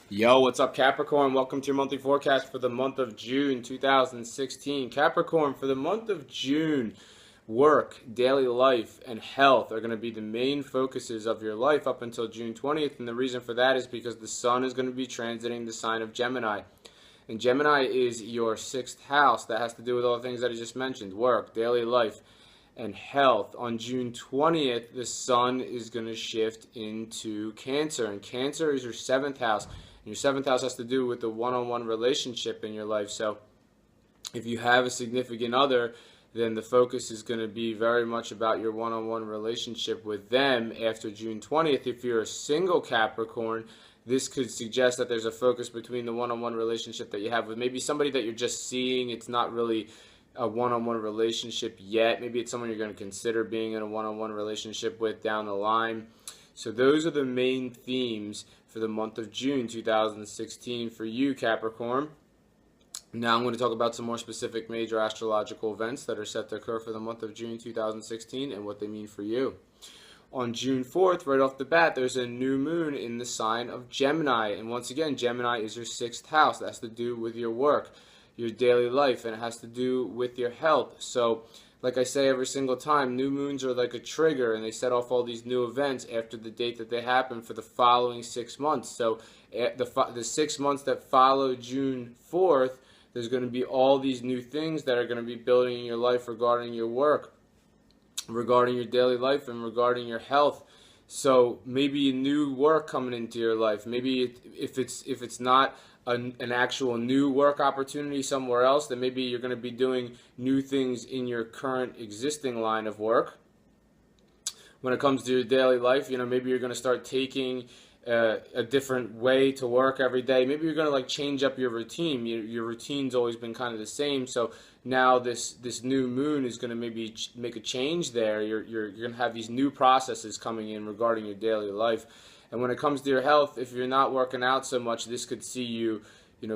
Yo, what's up, Capricorn? Welcome to your monthly forecast for the month of June 2016. Capricorn, for the month of June, work, daily life, and health are going to be the main focuses of your life up until June 20th. And the reason for that is because the sun is going to be transiting the sign of Gemini. And Gemini is your sixth house. That has to do with all the things that I just mentioned: work, daily life, and health. On June 20th, the sun is going to shift into Cancer, and Cancer is your seventh house. And your seventh house has to do with the one-on-one relationship in your life. So if you have a significant other, then the focus is going to be very much about your one-on-one relationship with them after June 20th. If you're a single Capricorn, this could suggest that there's a focus between the one-on-one relationship that you have with maybe somebody that you're just seeing. It's not really a one-on-one relationship yet. Maybe it's someone you're going to consider being in a one-on-one relationship with down the line. So those are the main themes for the month of June 2016 for you, Capricorn. Now I'm going to talk about some more specific major astrological events that are set to occur for the month of June 2016 and what they mean for you. On June 4th, right off the bat, there's a new moon in the sign of Gemini. And once again, Gemini is your sixth house. That has to do with your work, your daily life, and it has to do with your health. So, like I say every single time, new moons are like a trigger, and they set off all these new events after the date that they happen for the following 6 months. So, the 6 months that follow June 4th, there's going to be all these new things that are going to be building in your life regarding your work, regarding your daily life, and regarding your health. So maybe a new work coming into your life. Maybe if it's not an actual new work opportunity somewhere else, then maybe you're going to be doing new things in your current existing line of work. When it comes to your daily life, maybe you're going to start taking a different way to work every day. Maybe you're going to like change up your routine. Your routine's always been kind of the same. So now this new moon is going to maybe make a change there. You're going to have these new processes coming in regarding your daily life. And when it comes to your health, if you're not working out so much, this could see you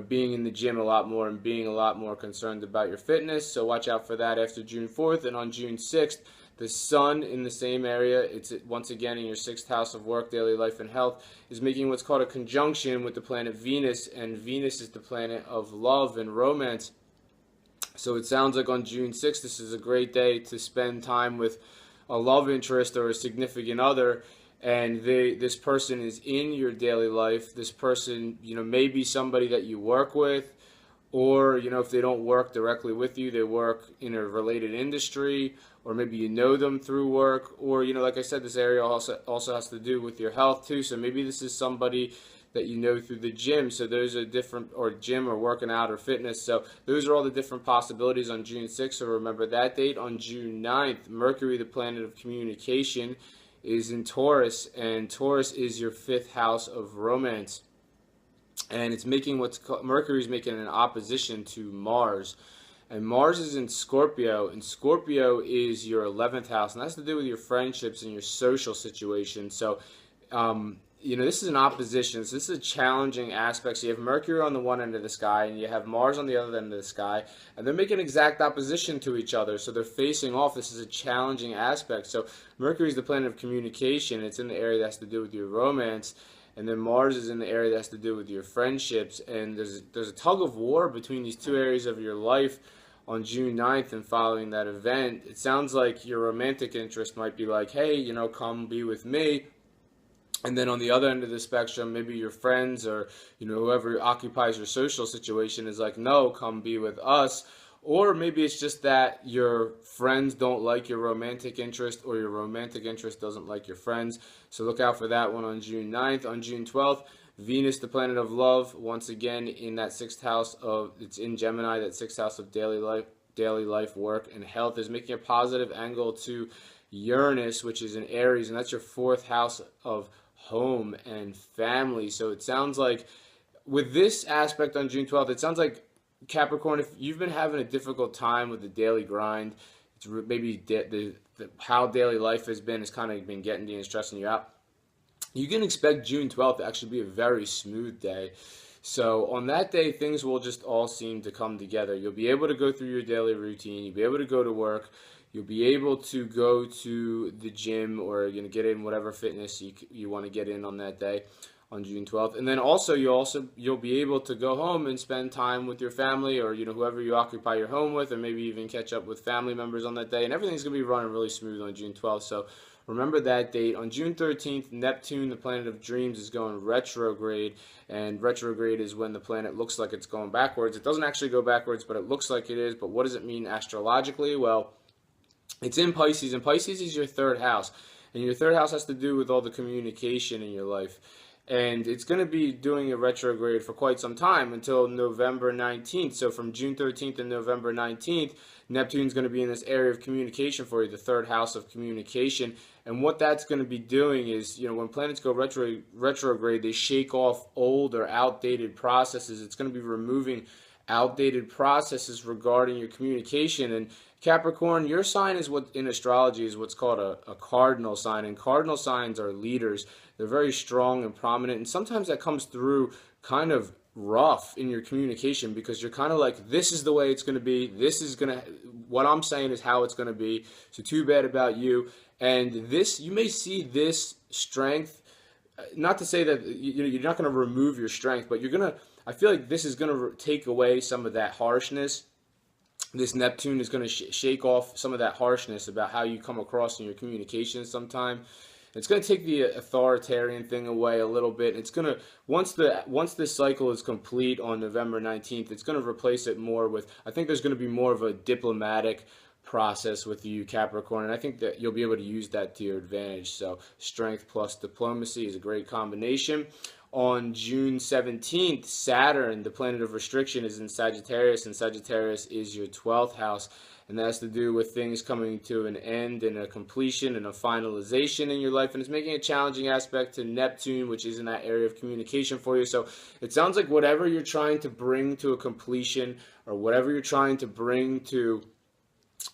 being in the gym a lot more and being a lot more concerned about your fitness. So watch out for that after June 4th. And on June 6th, the sun in the same area, it's once again in your sixth house of work, daily life, and health, is making what's called a conjunction with the planet Venus, and Venus is the planet of love and romance. So it sounds like on June 6th, this is a great day to spend time with a love interest or a significant other, and this person is in your daily life. This person, may be somebody that you work with, or if they don't work directly with you, they work in a related industry, or maybe you know them through work, or like I said, this area also has to do with your health too. So maybe this is somebody that you know through the gym. So those are different, or gym, or working out, or fitness. So those are all the different possibilities on June 6th. So remember that date. On June 9th, Mercury, the planet of communication, is in Taurus, and Taurus is your fifth house of romance. And it's making Mercury is making an opposition to Mars, and Mars is in Scorpio, and Scorpio is your 11th house, and that's to do with your friendships and your social situation. So, this is an opposition. So this is a challenging aspect. So you have Mercury on the one end of the sky, and you have Mars on the other end of the sky, and they're making exact opposition to each other. So they're facing off. This is a challenging aspect. So Mercury is the planet of communication. It's in the area that has to do with your romance. And then Mars is in the area that has to do with your friendships. And there's a tug of war between these two areas of your life on June 9th and following that event. It sounds like your romantic interest might be like, hey, come be with me. And then on the other end of the spectrum, maybe your friends or, whoever occupies your social situation is like, no, come be with us. Or maybe it's just that your friends don't like your romantic interest, or your romantic interest doesn't like your friends. So look out for that one on June 9th. On June 12th, Venus, the planet of love, once again in that sixth house it's in Gemini, that sixth house of daily life, work, and health, is making a positive angle to Uranus, which is in Aries, and that's your fourth house of home and family. So it sounds like with this aspect on June 12th, it sounds like Capricorn, if you've been having a difficult time with the daily grind, it's maybe how daily life has been, has kind of been getting to you and stressing you out, you can expect June 12th to actually be a very smooth day. So on that day, things will just all seem to come together. You'll be able to go through your daily routine. You'll be able to go to work. You'll be able to go to the gym, or get in whatever fitness you want to get in on that day. on June 12th. And then also you'll be able to go home and spend time with your family, or whoever you occupy your home with, or maybe even catch up with family members on that day, and everything's going to be running really smooth on June 12th. So remember that date. On June 13th, Neptune, the planet of dreams, is going retrograde, and retrograde is when the planet looks like it's going backwards. It doesn't actually go backwards, but it looks like it is. But what does it mean astrologically? Well, it's in Pisces, and Pisces is your third house, and your third house has to do with all the communication in your life. And it's going to be doing a retrograde for quite some time, until November 19th. So from June 13th to November 19th, Neptune's going to be in this area of communication for you, the third house of communication. And what that's going to be doing is, when planets go retrograde, they shake off old or outdated processes. It's going to be removing outdated processes regarding your communication. And Capricorn, your sign is what in astrology is what's called a cardinal sign, and cardinal signs are leaders. They're very strong and prominent, and sometimes that comes through kind of rough in your communication, because you're kind of like, this is the way it's going to be, what I'm saying is how it's going to be, so too bad about you. And this, you may see this strength, not to say that you're not going to remove your strength, but I feel like this is going to take away some of that harshness. This Neptune is going to shake off some of that harshness about how you come across in your communication sometime. It's going to take the authoritarian thing away a little bit. It's going to, once this cycle is complete on November 19th, it's going to replace it more with, I think there's going to be more of a diplomatic process with you, Capricorn, and I think that you'll be able to use that to your advantage. So strength plus diplomacy is a great combination. On June 17th, Saturn, the planet of restriction, is in Sagittarius, and Sagittarius is your 12th house. And that has to do with things coming to an end and a completion and a finalization in your life. And it's making a challenging aspect to Neptune, which is in that area of communication for you. So it sounds like whatever you're trying to bring to a completion, or whatever you're trying to bring to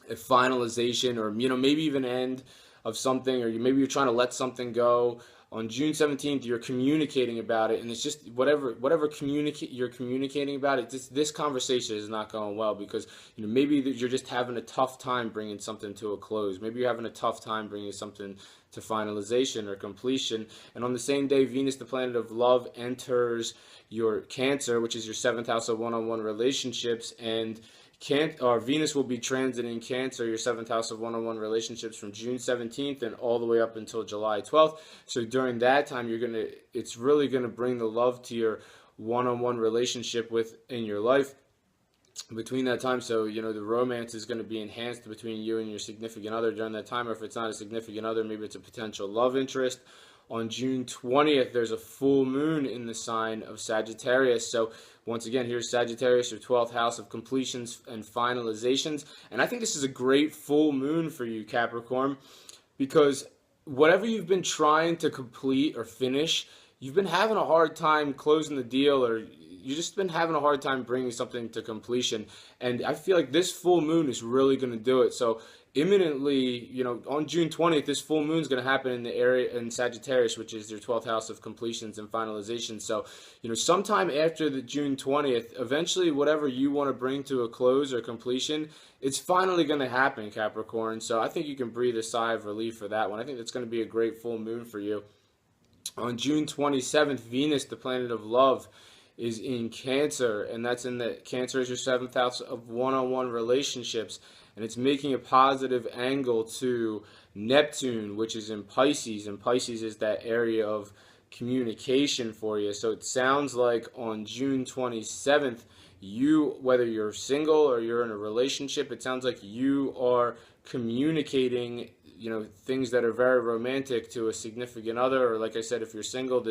a finalization, or maybe even end of something, or maybe you're trying to let something go, on June 17th, you're communicating about it, and it's just whatever you're communicating about it. This conversation is not going well, because maybe you're just having a tough time bringing something to a close. Maybe you're having a tough time bringing something to finalization or completion. And on the same day, Venus, the planet of love, enters your Cancer, which is your 7th house of one-on-one relationships, and Venus will be transiting Cancer, your 7th house of one-on-one relationships, from June 17th and all the way up until July 12th. So during that time, it's really going to bring the love to your one-on-one relationship in your life between that time. So, the romance is going to be enhanced between you and your significant other during that time. Or if it's not a significant other, maybe it's a potential love interest. On June 20th, there's a full moon in the sign of Sagittarius. So once again, here's Sagittarius, your 12th house of completions and finalizations. And I think this is a great full moon for you, Capricorn, because whatever you've been trying to complete or finish, you've been having a hard time closing the deal, or you've just been having a hard time bringing something to completion. And I feel like this full moon is really going to do it. So imminently, on June 20th, this full moon is going to happen in the area in Sagittarius, which is your 12th house of completions and finalizations. So, sometime after the June 20th, eventually whatever you want to bring to a close or completion, it's finally going to happen, Capricorn. So I think you can breathe a sigh of relief for that one. I think that's going to be a great full moon for you. On June 27th, Venus, the planet of love, is in Cancer, and that's in the Cancer is your 7th house of one-on-one relationships, and it's making a positive angle to Neptune, which is in Pisces, and Pisces is that area of communication for you. So it sounds like on June 27th, whether you're single or you're in a relationship, it sounds like you are communicating things that are very romantic to a significant other, or like I said, if you're single,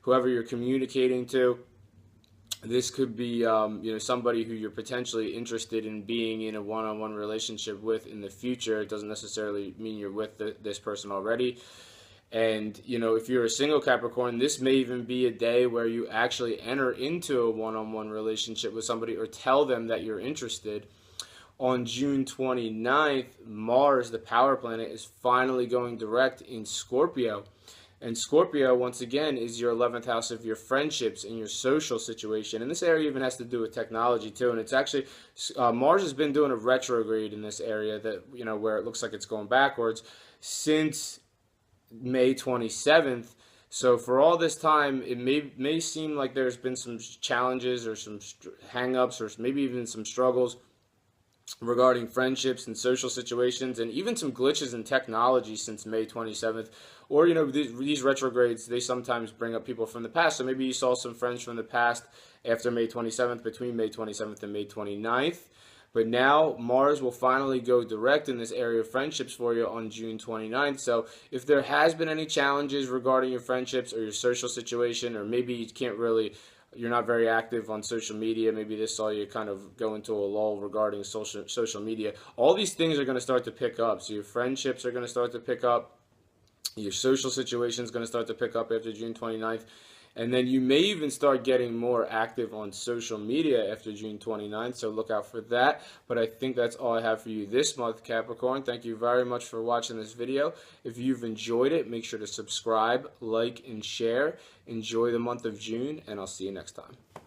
whoever you're communicating to, this could be somebody who you're potentially interested in being in a one-on-one relationship with in the future. It doesn't necessarily mean you're with this person already. And if you're a single Capricorn, this may even be a day where you actually enter into a one-on-one relationship with somebody, or tell them that you're interested. On June 29th, Mars, the power planet, is finally going direct in Scorpio. And Scorpio, once again, is your 11th house of your friendships and your social situation. And this area even has to do with technology, too. And it's actually, Mars has been doing a retrograde in this area that, where it looks like it's going backwards since May 27th. So for all this time, it may seem like there's been some challenges or some hang-ups or maybe even some struggles regarding friendships and social situations, and even some glitches in technology since May 27th. Or, these retrogrades, they sometimes bring up people from the past. So maybe you saw some friends from the past after May 27th, between May 27th and May 29th. But now Mars will finally go direct in this area of friendships for you on June 29th. So if there has been any challenges regarding your friendships or your social situation, or maybe you're not very active on social media, maybe this saw you kind of go into a lull regarding social media, all these things are going to start to pick up. So your friendships are going to start to pick up, your social situation is going to start to pick up after June 29th. And then you may even start getting more active on social media after June 29th, so look out for that. But I think that's all I have for you this month, Capricorn. Thank you very much for watching this video. If you've enjoyed it, make sure to subscribe, like, and share. Enjoy the month of June, and I'll see you next time.